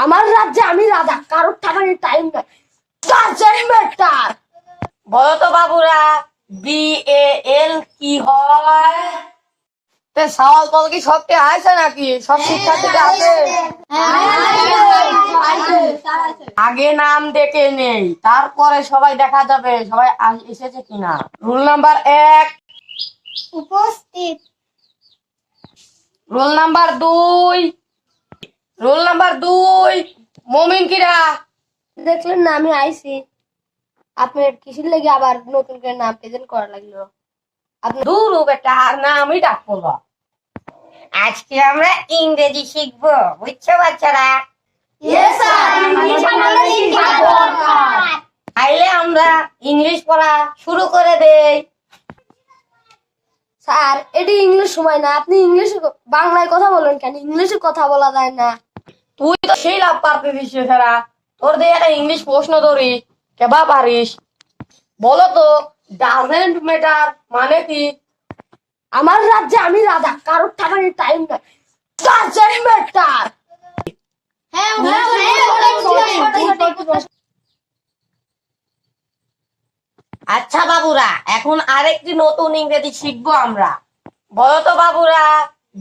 আমার রাজ্যে আমি রাজা, কারোর টাকার টাইম নাই। Doesn't matter. বলো তো বাবুরা, BAL কি হয়? সওয়াল বল কি সবটি আছে নাকি? সব শিক্ষার্থীরা আছে? আগে নাম ডেকে নেই, তারপরে সবাই দেখা যাবে সবাই এসেছে কিনা। রুল নাম্বার 1, উপস্থিত। রোল নাম্বার 2, রোল নাম্বার 2, মমিন কিরা? দেখলেন না আমি আইছি। আপনার কিসের লেগে আবার নতুন করে নাম প্রেজেন্ট করা লাগলো? আপনি দূর বেটা, আর নামই ডাকবো না। আজকে আমরা ইংরেজি শিখবো, বুঝছো বাচ্চারা? আইলে আমরা ইংলিশ পড়া শুরু করে দেই। স্যার, এটি ইংলিশ সময় না, আপনি ইংলিশে বাংলায় কথা বলেন কেন? ইংলিশে কথা বলা যায় না। তুই তো সেই লাভ পারতে দিস ছাড়া, তোর দিয়ে একটা ইংলিশ প্রশ্ন ধরি, কেবা পারিস? বলো তো, ডাজেন্ট ম্যাটার মানে কি? আমার রাজ্যে আমি রাজা, কারোর টাকার টাইম নাই। Doesn't matter. আচ্ছা বাবুরা, এখন আরেকটি নতুন ইংরেজি শিখবো আমরা। বলো তো বাবুরা,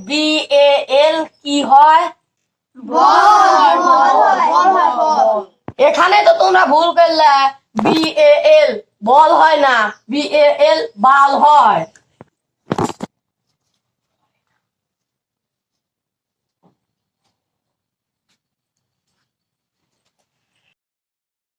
BAL কি হয়? এখানে তো তোমরা ভুল করলে। BAL বল হয় না, BAL বাল হয়।